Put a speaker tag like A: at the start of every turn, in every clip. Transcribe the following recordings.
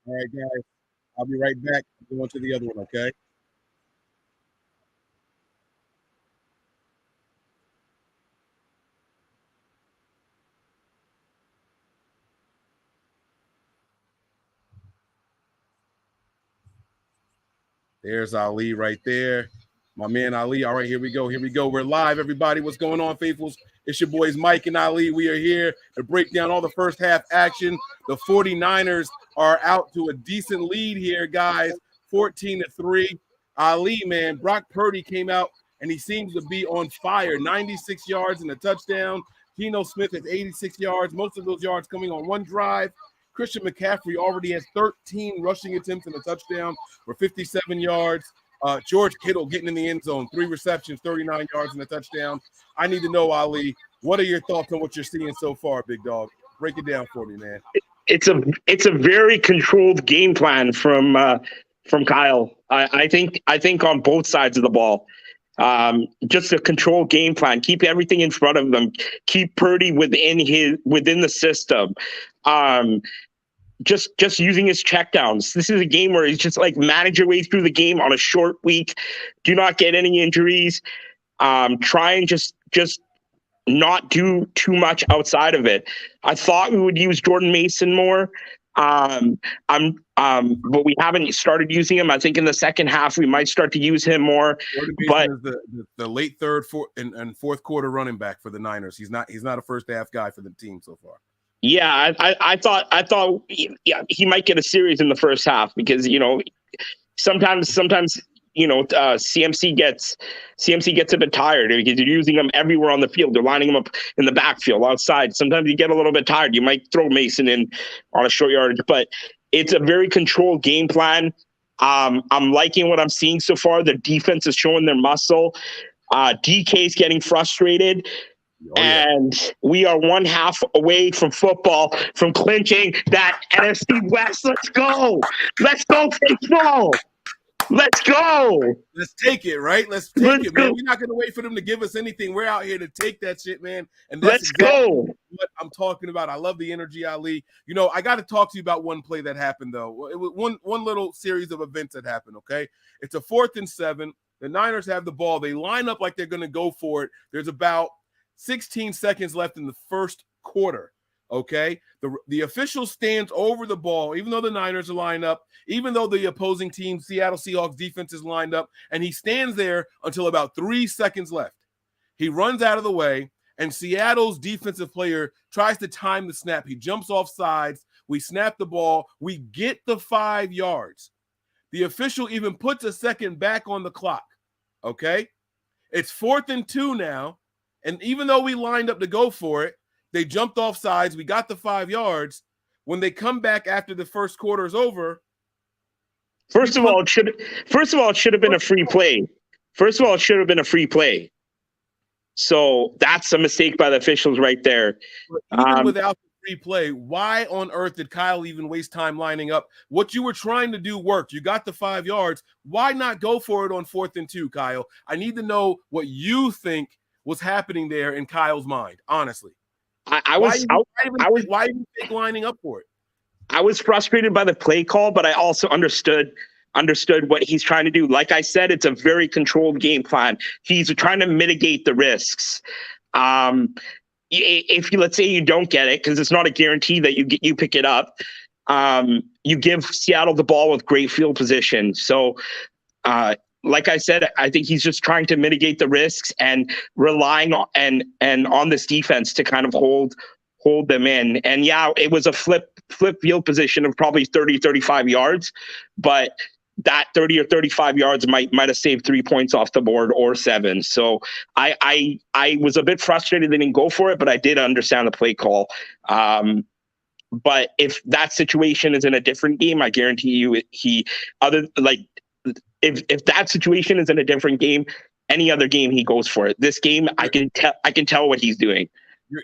A: All right, guys. I'll be right back. I'm going to the other one, okay? There's Ali right there. My man Ali. All right, here we go. Here we go. We're live, everybody. What's going on, faithfuls? It's your boys Mike and Ali. We are here to break down all the first half action. The 49ers are out to a decent lead here, guys. 14-3. Ali, man, Brock Purdy came out and he seems to be on fire. 96 yards and a touchdown. Geno Smith has 86 yards. Most of those yards coming on one drive. Christian McCaffrey already has 13 rushing attempts and a touchdown for 57 yards. George Kittle getting in the end zone, 3 receptions, 39 yards and a touchdown. I need to know, Ali, what are your thoughts on what you're seeing so far, big dog? Break it down for me, man.
B: It's a very controlled game plan from Kyle. I think on both sides of the ball. Just a controlled game plan. Keep everything in front of them. Keep Purdy within the system. Just using his checkdowns. This is a game where he's just like manage your way through the game on a short week. Do not get any injuries. Try and just not do too much outside of it. I thought we would use Jordan Mason more. But we haven't started using him. I think in the second half we might start to use him more.
A: Jordan Mason is the late third, fourth quarter running back for the Niners. He's not a first half guy for the team so far.
B: Yeah, I thought he might get a series in the first half because sometimes CMC gets a bit tired because you're using them everywhere on the field. They're lining them up in the backfield, outside. Sometimes you get a little bit tired. You might throw Mason in on a short yardage, but it's a very controlled game plan. I'm liking what I'm seeing so far. The defense is showing their muscle. DK is getting frustrated. And we are one half away from football, from clinching that NFC West. Let's go. Let's go, baseball. Let's go.
A: Let's take it, right? Let's take it, man. We're not going to wait for them to give us anything. We're out here to take that shit, man. And that's exactly what I'm talking about. I love the energy, Ali. I got to talk to you about one play that happened, though. It was one little series of events that happened, okay? It's a 4th and 7. The Niners have the ball. They line up like they're going to go for it. There's about 16 seconds left in the first quarter, okay? The official stands over the ball, even though the Niners are lined up, even though the opposing team, Seattle Seahawks defense is lined up, and he stands there until about 3 seconds left. He runs out of the way, and Seattle's defensive player tries to time the snap. He jumps off sides. We snap the ball. We get the 5 yards. The official even puts a second back on the clock, okay? It's 4th and 2 now. And even though we lined up to go for it, they jumped off sides. We got the 5 yards. When they come back after the first quarter is over.
B: First of all, it should have been a free play. So that's a mistake by the officials right there.
A: Even without the free play, why on earth did Kyle even waste time lining up? What you were trying to do worked. You got the 5 yards. Why not go for it on 4th and 2, Kyle? I need to know what you think was happening there in Kyle's mind, honestly. Why even think lining up for it?
B: I was frustrated by the play call, but I also understood what he's trying to do. Like I said, it's a very controlled game plan. He's trying to mitigate the risks. If let's say you don't get it, because it's not a guarantee that you pick it up, you give Seattle the ball with great field position. So, like I said, I think he's just trying to mitigate the risks and relying on this defense to kind of hold them in. And yeah, it was a flip field position of probably 30, 35 yards, but that 30 or 35 yards might have saved 3 points off the board or 7. So I was a bit frustrated they didn't go for it, but I did understand the play call. But if that situation is in a different game, I guarantee you if that situation is in a different game, any other game he goes for it. This game, I can tell what he's doing.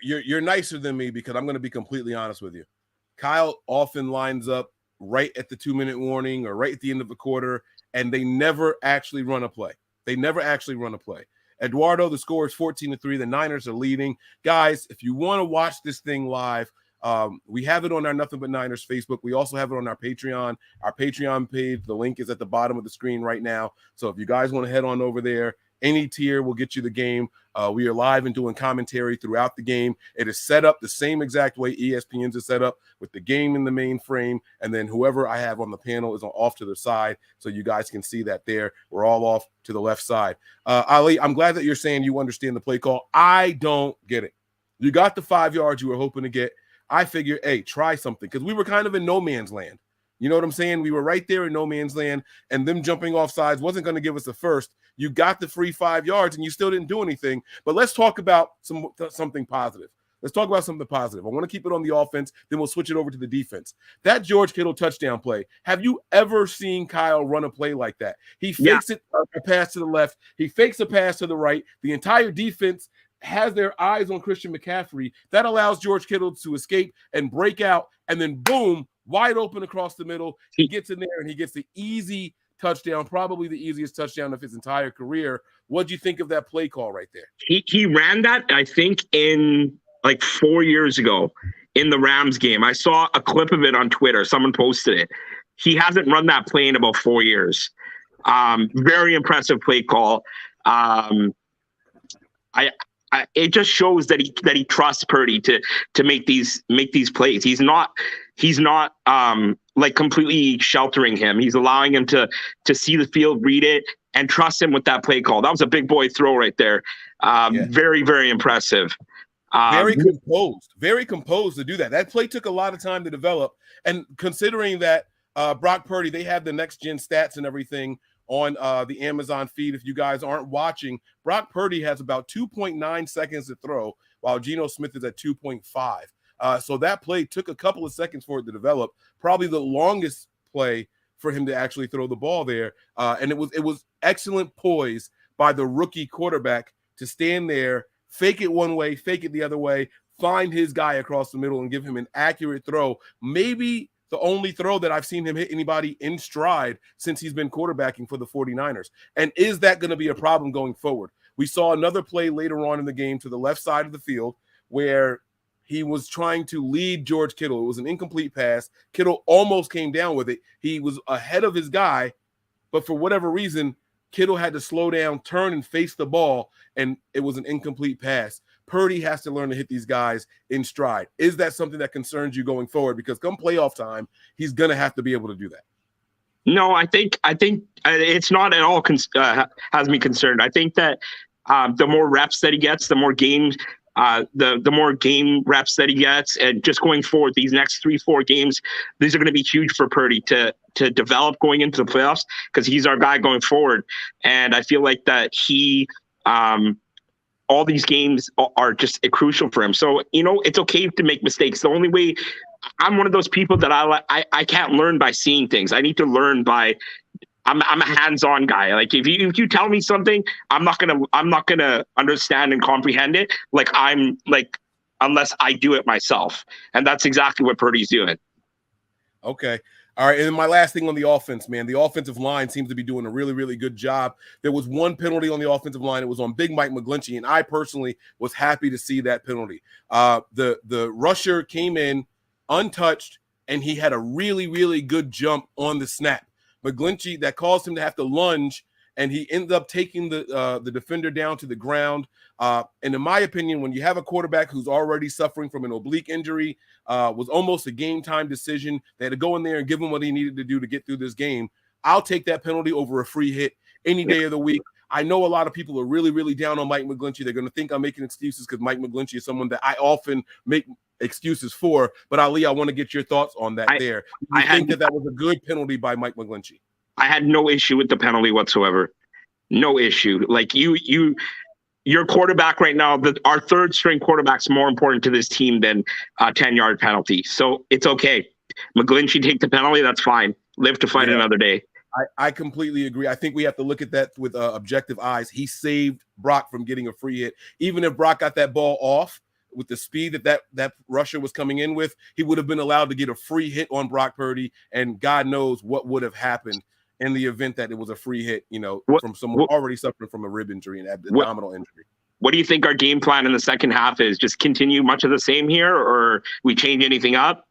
A: You're nicer than me because I'm going to be completely honest with you. Kyle often lines up right at the 2-minute warning or right at the end of the quarter, and they never actually run a play. Eduardo, the score is 14-3. The Niners are leading. Guys, if you want to watch this thing live, We have it on our Nothing But Niners Facebook. We also have it on our Patreon page. The link is at the bottom of the screen right now. So if you guys want to head on over there, any tier will get you the game. We are live and doing commentary throughout the game. It is set up the same exact way ESPN's is set up, with the game in the main frame, and then whoever I have on the panel is off to the side, so you guys can see that there. We're all off to the left side. Ali, I'm glad that you're saying you understand the play call. I don't get it. You got the 5 yards you were hoping to get. I figured, hey, try something, because we were kind of in no man's land. You know what I'm saying? We were right there in no man's land, and them jumping off sides wasn't going to give us a first. You got the free 5 yards, and you still didn't do anything. But let's talk about something positive. Let's talk about something positive. I want to keep it on the offense, then we'll switch it over to the defense. That George Kittle touchdown play, have you ever seen Kyle run a play like that? He fakes it, a pass to the left. He fakes a pass to the right. The entire defense has their eyes on Christian McCaffrey. That allows George Kittle to escape and break out, and then boom, wide open across the middle. He gets in there and he gets the easy touchdown, probably the easiest touchdown of his entire career. What do you think of that play call right there?
B: He ran that, I think, in like 4 years ago in the Rams game. I saw a clip of it on Twitter. Someone posted it. He hasn't run that play in about 4 years. Very impressive play call. It just shows that he trusts Purdy to make these plays. He's not like completely sheltering him. He's allowing him to see the field, read it, and trust him with that play call. That was a big boy throw right there. Very, very impressive.
A: Very composed to do that. That play took a lot of time to develop. And considering that Brock Purdy, they have the next gen stats and everything on the Amazon feed. If you guys aren't watching, Brock Purdy has about 2.9 seconds to throw, while Geno Smith is at 2.5. So that play took a couple of seconds for it to develop. Probably the longest play for him to actually throw the ball there. And it was excellent poise by the rookie quarterback to stand there, fake it one way, fake it the other way, find his guy across the middle and give him an accurate throw. Maybe the only throw that I've seen him hit anybody in stride since he's been quarterbacking for the 49ers. And is that going to be a problem going forward? We saw another play later on in the game to the left side of the field where he was trying to lead George Kittle. It was an incomplete pass. Kittle almost came down with it. He was ahead of his guy, but for whatever reason, Kittle had to slow down, turn, and face the ball, and it was an incomplete pass. Purdy has to learn to hit these guys in stride. Is that something that concerns you going forward? Because come playoff time, he's going to have to be able to do that.
B: No, I think it's not at all has me concerned. I think that the more reps that he gets, the more games, the more game reps that he gets, and just going forward, these next 3-4 games, these are going to be huge for Purdy to develop going into the playoffs, because he's our guy going forward. And I feel like that he all these games are just crucial for him. So, it's okay to make mistakes. The only way, I'm one of those people that I can't learn by seeing things. I need to learn by, I'm a hands-on guy. Like if you tell me something, I'm not gonna understand and comprehend it. Unless I do it myself. And that's exactly what Purdy's doing.
A: Okay. All right, and then my last thing on the offense, man. The offensive line seems to be doing a really, really good job. There was one penalty on the offensive line. It was on Big Mike McGlinchey, and I personally was happy to see that penalty. The rusher came in untouched, and he had a really, really good jump on the snap. McGlinchey, that caused him to have to lunge, and he ended up taking the defender down to the ground. And in my opinion, when you have a quarterback who's already suffering from an oblique injury, was almost a game-time decision. They had to go in there and give him what he needed to do to get through this game. I'll take that penalty over a free hit any day of the week. I know a lot of people are really, really down on Mike McGlinchey. They're going to think I'm making excuses because Mike McGlinchey is someone that I often make excuses for. But Ali, I want to get your thoughts on that there. I think that was a good penalty by Mike McGlinchey.
B: I had no issue with the penalty whatsoever. No issue. Like your quarterback right now, our third string quarterback's more important to this team than a 10-yard penalty. So it's okay. McGlinchey take the penalty. That's fine. Live to fight another day.
A: I completely agree. I think we have to look at that with objective eyes. He saved Brock from getting a free hit. Even if Brock got that ball off with the speed that rusher was coming in with, he would have been allowed to get a free hit on Brock Purdy, and God knows what would have happened in the event that it was a free hit, from someone already suffering from a rib injury and abdominal injury.
B: What do you think our game plan in the second half is? Just continue much of the same here, or we change anything up?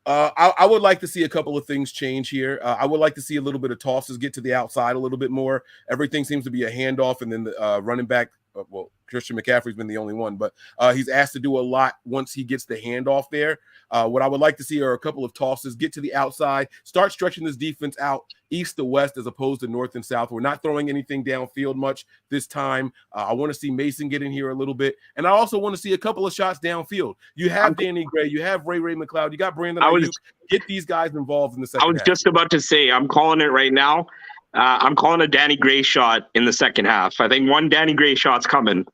A: I would like to see a couple of things change here. I would like to see a little bit of tosses, get to the outside a little bit more. Everything seems to be a handoff, and then the running back, well, Christian McCaffrey's been the only one, but he's asked to do a lot once he gets the handoff there. What I would like to see are a couple of tosses, get to the outside, start stretching this defense out east to west as opposed to north and south. We're not throwing anything downfield much this time. I want to see Mason get in here a little bit, and I also want to see a couple of shots downfield. You have Danny Gray, you have Ray McLeod, you got Brandon Ayuk. Get these guys involved in the second half.
B: I was just about to say, I'm calling it right now. I'm calling a Danny Gray shot in the second half. I think one Danny Gray shot's coming.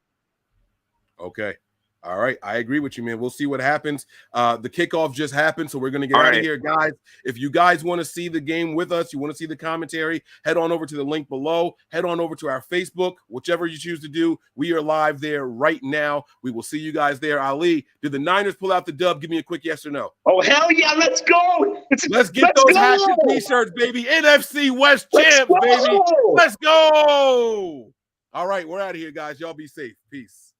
A: Okay. All right. I agree with you, man. We'll see what happens. The kickoff just happened, so we're going to get out of here, guys. If you guys want to see the game with us, you want to see the commentary, head on over to the link below. Head on over to our Facebook, whichever you choose to do. We are live there right now. We will see you guys there. Ali, did the Niners pull out the dub? Give me a quick yes or no.
B: Oh, hell yeah. Let's go.
A: Let's get those Hashtag t-shirts, baby. NFC West champs, baby. Let's go. All right. We're out of here, guys. Y'all be safe. Peace.